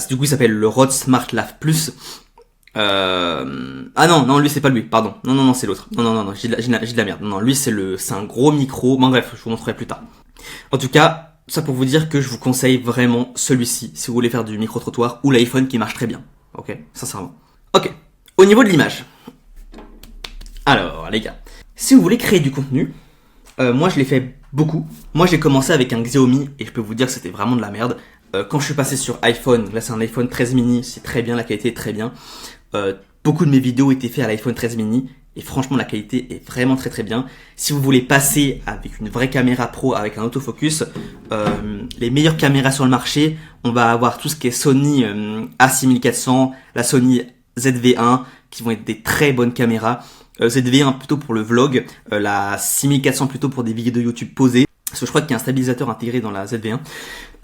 Speaker 1: du coup, il s'appelle le Rode Smart Lav Plus. Ah non, lui c'est pas lui, pardon. Non, c'est l'autre. Non, j'ai de la merde. Non, lui c'est un gros micro. Bon bref, je vous montrerai plus tard. En tout cas, ça pour vous dire que je vous conseille vraiment celui-ci si vous voulez faire du micro-trottoir ou l'iPhone qui marche très bien. Ok, sincèrement. Ok, au niveau de l'image. Alors les gars, si vous voulez créer du contenu, moi je l'ai fait beaucoup. Moi j'ai commencé avec un Xiaomi et je peux vous dire que c'était vraiment de la merde. Quand je suis passé sur iPhone, là c'est un iPhone 13 mini, c'est très bien, la qualité est très bien. Beaucoup de mes vidéos étaient faites à l'iPhone 13 mini et franchement la qualité est vraiment très très bien. Si vous voulez passer avec une vraie caméra pro avec un autofocus, les meilleures caméras sur le marché, on va avoir tout ce qui est Sony A6400, la Sony ZV-1 qui vont être des très bonnes caméras. ZV-1 plutôt pour le vlog, la 6400 plutôt pour des vidéos de YouTube posées. Parce que je crois qu'il y a un stabilisateur intégré dans la ZV-1.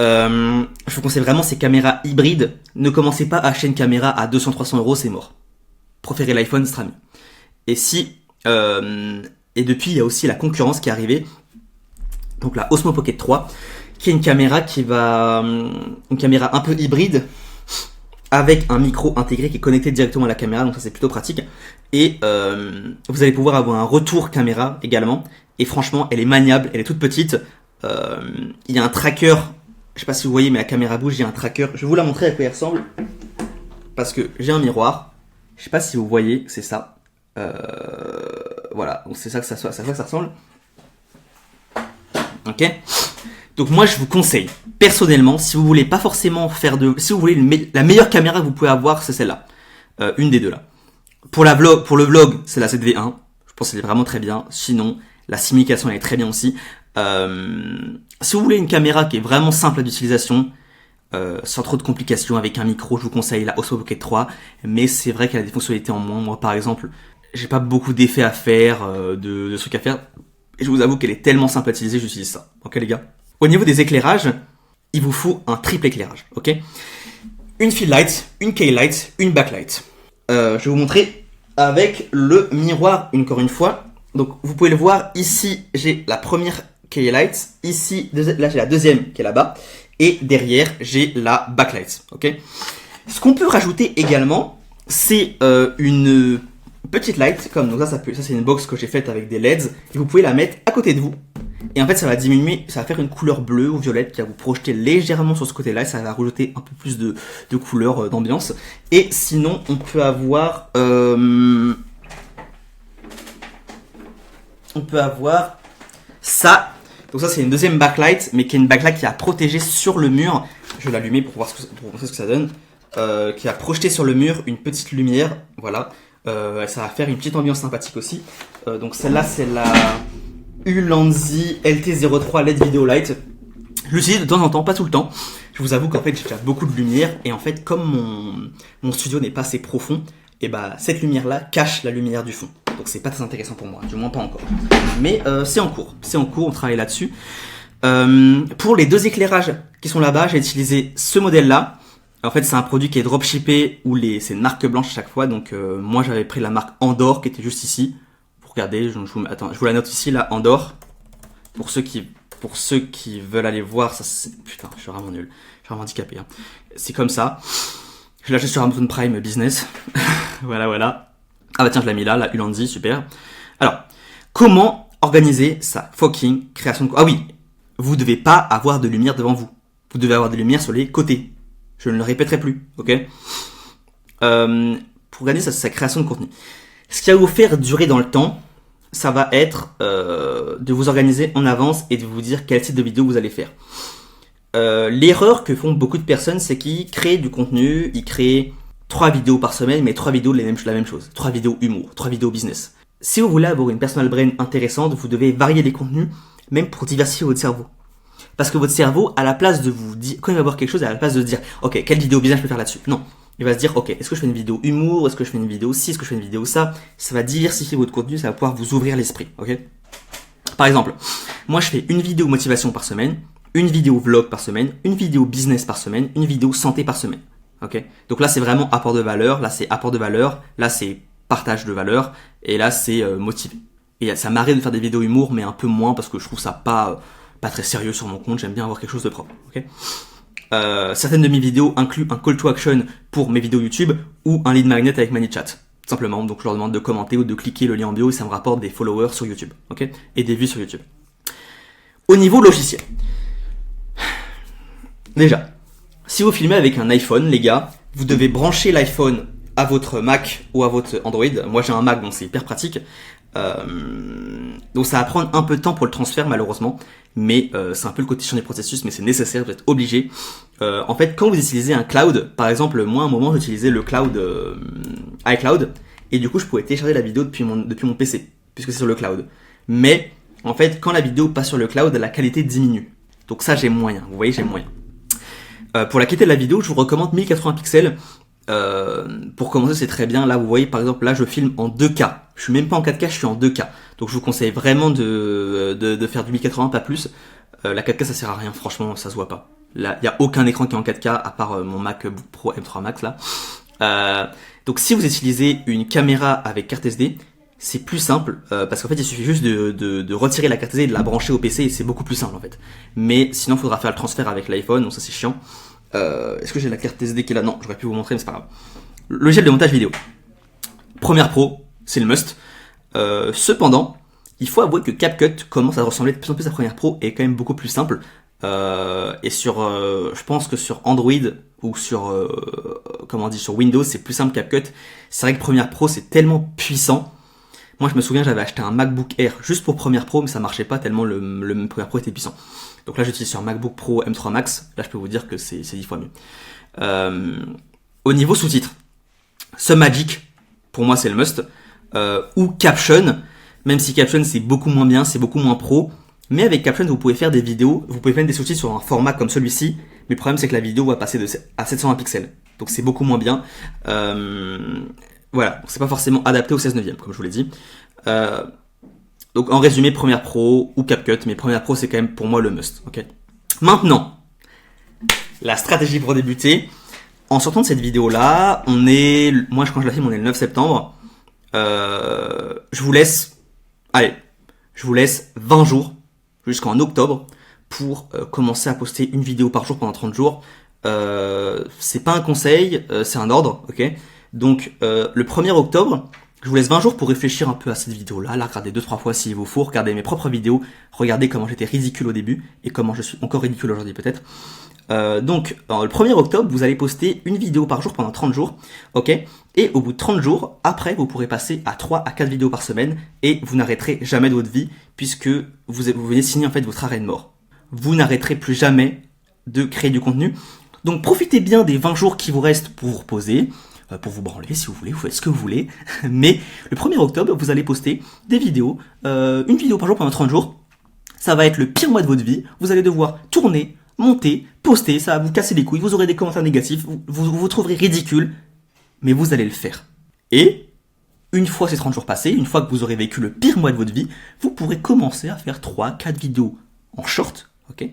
Speaker 1: Je vous conseille vraiment ces caméras hybrides. Ne commencez pas à acheter une caméra à 200-300 €, c'est mort. Préférez l'iPhone, ce sera mieux. Et depuis, il y a aussi la concurrence qui est arrivée. Donc la Osmo Pocket 3, qui est une caméra une caméra un peu hybride, avec un micro intégré qui est connecté directement à la caméra, donc ça c'est plutôt pratique. Et vous allez pouvoir avoir un retour caméra également. Et franchement, elle est maniable, elle est toute petite. Il y a un tracker je sais pas si vous voyez, mais la caméra bouge, j'ai un tracker. Je vais vous la montrer à quoi il ressemble. Parce que j'ai un miroir. Je sais pas si vous voyez, c'est ça. Voilà, donc c'est ça que ça ressemble. Ok. Donc moi je vous conseille, personnellement, si vous voulez pas forcément faire de... Si vous voulez la meilleure caméra que vous pouvez avoir, c'est celle-là. Une des deux là. Pour le vlog, c'est la ZV-1. Je pense qu'elle est vraiment très bien. Sinon, la simulation elle est très bien aussi. Si vous voulez une caméra qui est vraiment simple d'utilisation, sans trop de complications, avec un micro, je vous conseille la Osmo Pocket 3. Mais c'est vrai qu'elle a des fonctionnalités en moins. Moi par exemple, j'ai pas beaucoup d'effets à faire, de trucs à faire. Et je vous avoue qu'elle est tellement simple à utiliser, j'utilise ça. Ok les gars? Au niveau des éclairages, il vous faut un triple éclairage, ok? Une fill light, une key light, une backlight. Je vais vous montrer avec le miroir encore une fois. Donc vous pouvez le voir, ici j'ai la première key light, ici là j'ai la deuxième qui est là-bas, et derrière j'ai la backlight, ok? Ce qu'on peut rajouter également, c'est une petite light, comme donc ça c'est une box que j'ai faite avec des LEDs, et vous pouvez la mettre à côté de vous. Et en fait, ça va diminuer, ça va faire une couleur bleue ou violette qui va vous projeter légèrement sur ce côté-là et ça va rajouter un peu plus de couleur, d'ambiance. Et sinon, on peut avoir ça. Donc ça, c'est une deuxième backlight, mais qui est une backlight qui a protégé sur le mur. Je vais l'allumer pour voir pour montrer ce que ça donne. Qui a projeté sur le mur une petite lumière. Voilà. Ça va faire une petite ambiance sympathique aussi. Donc celle-là, c'est la Ulanzi LT03 LED Video Light. Je l'utilise de temps en temps, pas tout le temps. Je vous avoue qu'en fait j'ai déjà beaucoup de lumière et en fait comme mon studio n'est pas assez profond, et bah cette lumière là cache la lumière du fond. Donc c'est pas très intéressant pour moi, du moins pas encore. Mais c'est en cours, on travaille là-dessus. Pour les deux éclairages qui sont là-bas, j'ai utilisé ce modèle là. En fait c'est un produit qui est dropshippé où c'est une marque blanche à chaque fois. Donc moi j'avais pris la marque Andor qui était juste ici. Regardez, je vous la note ici, là, Andor. Pour ceux qui veulent aller voir, ça c'est... Putain, je suis vraiment nul. Je suis vraiment handicapé. Hein. C'est comme ça. Je l'ai acheté sur Amazon Prime Business. voilà. Ah bah tiens, je l'ai mis là, la Ulanzi, super. Alors, comment organiser sa fucking création de... Ah oui, vous devez pas avoir de lumière devant vous. Vous devez avoir des lumières sur les côtés. Je ne le répéterai plus, ok? Pour organiser sa création de contenu. Ce qui va vous faire durer dans le temps, ça va être de vous organiser en avance et de vous dire quel type de vidéo vous allez faire. L'erreur que font beaucoup de personnes, c'est qu'ils créent du contenu, ils créent 3 vidéos par semaine, mais 3 vidéos la même chose. 3 vidéos humour, 3 vidéos business. Si vous voulez avoir une personal brand intéressante, vous devez varier les contenus, même pour diversifier votre cerveau. Parce que votre cerveau, à la place de vous dire, quand il va voir quelque chose, à la place de se dire, ok, quelle vidéo business je peux faire là-dessus? Non. Il va se dire, ok, est-ce que je fais une vidéo humour, est-ce que je fais une vidéo ci, est-ce que je fais une vidéo ça? Ça va diversifier votre contenu, ça va pouvoir vous ouvrir l'esprit, ok? Par exemple, moi je fais une vidéo motivation par semaine, une vidéo vlog par semaine, une vidéo business par semaine, une vidéo santé par semaine, ok? Donc là c'est vraiment apport de valeur, là c'est apport de valeur, là c'est partage de valeur, et là c'est motiver. Et ça m'arrive de faire des vidéos humour, mais un peu moins parce que je trouve ça pas très sérieux sur mon compte, j'aime bien avoir quelque chose de propre, ok? Certaines de mes vidéos incluent un call to action pour mes vidéos YouTube ou un lead magnet avec ManyChat. Simplement, donc je leur demande de commenter ou de cliquer le lien en bio et ça me rapporte des followers sur YouTube, ok? Et des vues sur YouTube. Au niveau logiciel. Déjà, si vous filmez avec un iPhone, les gars, vous devez brancher l'iPhone à votre Mac ou à votre Android. Moi j'ai un Mac donc c'est hyper pratique. Donc ça va prendre un peu de temps pour le transfert malheureusement, mais c'est un peu le côté chiant du processus, mais c'est nécessaire, vous êtes obligé. En fait, quand vous utilisez un cloud, par exemple, moi à un moment j'utilisais le cloud iCloud, et du coup je pouvais télécharger la vidéo depuis mon PC, puisque c'est sur le cloud. Mais en fait, quand la vidéo passe sur le cloud, la qualité diminue. Donc ça j'ai moyen, vous voyez, j'ai moyen. Pour la qualité de la vidéo, je vous recommande 1080 pixels. Pour commencer, c'est très bien. Là, vous voyez, par exemple, là, je filme en 2K. Je suis même pas en 4K, je suis en 2K. Donc, je vous conseille vraiment de faire du 1080, pas plus. La 4K, ça sert à rien. Franchement, ça se voit pas. Là, il y a aucun écran qui est en 4K à part mon MacBook Pro M3 Max là. Donc, si vous utilisez une caméra avec carte SD, c'est plus simple parce qu'en fait, il suffit juste de retirer la carte SD et de la brancher au PC et c'est beaucoup plus simple en fait. Mais sinon, il faudra faire le transfert avec l'iPhone. Donc ça, c'est chiant. Est-ce que j'ai la carte SD qui est là? Non, j'aurais pu vous montrer, mais c'est pas grave. Logiciel de montage vidéo. Premiere Pro, c'est le must. Cependant, il faut avouer que CapCut commence à ressembler de plus en plus à Premiere Pro et est quand même beaucoup plus simple. Et sur, je pense que sur Android ou sur, sur Windows, c'est plus simple CapCut. C'est vrai que Premiere Pro, c'est tellement puissant. Moi, je me souviens, j'avais acheté un MacBook Air juste pour Premiere Pro, mais ça marchait pas tellement le Premiere Pro était puissant. Donc là, j'utilise sur un MacBook Pro M3 Max. Là, je peux vous dire que c'est 10 fois mieux. Au niveau sous-titres, Submagic, pour moi, c'est le must. Ou Caption, même si Caption, c'est beaucoup moins bien, c'est beaucoup moins pro. Mais avec Caption, vous pouvez faire des vidéos, vous pouvez mettre des sous-titres sur un format comme celui-ci. Mais le problème, c'est que la vidéo va passer à 720 pixels. Donc c'est beaucoup moins bien. Voilà, c'est pas forcément adapté au 16 neuvième, comme je vous l'ai dit. Donc en résumé, Premiere Pro ou CapCut, mais Premiere Pro c'est quand même pour moi le must. Okay. Maintenant, la stratégie pour débuter. En sortant de cette vidéo-là, moi quand je la filme, on est le 9 septembre. Je vous laisse 20 jours jusqu'en octobre pour commencer à poster une vidéo par jour pendant 30 jours. C'est pas un conseil, c'est un ordre, ok. Donc le 1er octobre, je vous laisse 20 jours pour réfléchir un peu à cette vidéo-là, la regarder 2-3 fois s'il vous faut, regarder mes propres vidéos, regardez comment j'étais ridicule au début et comment je suis encore ridicule aujourd'hui peut-être. Donc le 1er octobre, vous allez poster une vidéo par jour pendant 30 jours, ok. Et au bout de 30 jours, après, vous pourrez passer à 3 à 4 vidéos par semaine et vous n'arrêterez jamais de votre vie puisque vous venez signer en fait votre arrêt de mort. Vous n'arrêterez plus jamais de créer du contenu. Donc profitez bien des 20 jours qui vous restent pour vous reposer, pour vous branler si vous voulez, vous faites ce que vous voulez. Mais le 1er octobre, vous allez poster des vidéos, une vidéo par jour pendant 30 jours. Ça va être le pire mois de votre vie. Vous allez devoir tourner, monter, poster, ça va vous casser les couilles, vous aurez des commentaires négatifs, vous trouverez ridicule, mais vous allez le faire. Et une fois ces 30 jours passés, une fois que vous aurez vécu le pire mois de votre vie, vous pourrez commencer à faire 3-4 vidéos en short, ok,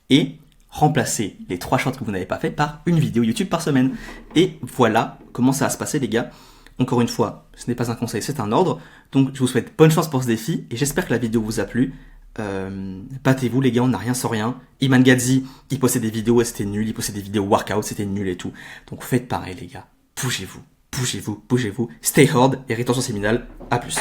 Speaker 1: et remplacer les 3 shorts que vous n'avez pas fait par une vidéo YouTube par semaine. Et voilà comment ça va se passer les gars. Encore une fois, ce n'est pas un conseil, c'est un ordre. Donc je vous souhaite bonne chance pour ce défi et j'espère que la vidéo vous a plu. Battez-vous les gars, on n'a rien sans rien. Iman Gadzhi, il postait des vidéos et c'était nul, il postait des vidéos workout, c'était nul et tout. Donc faites pareil les gars, bougez-vous, bougez-vous, bougez-vous, stay hard et rétention séminale, à plus.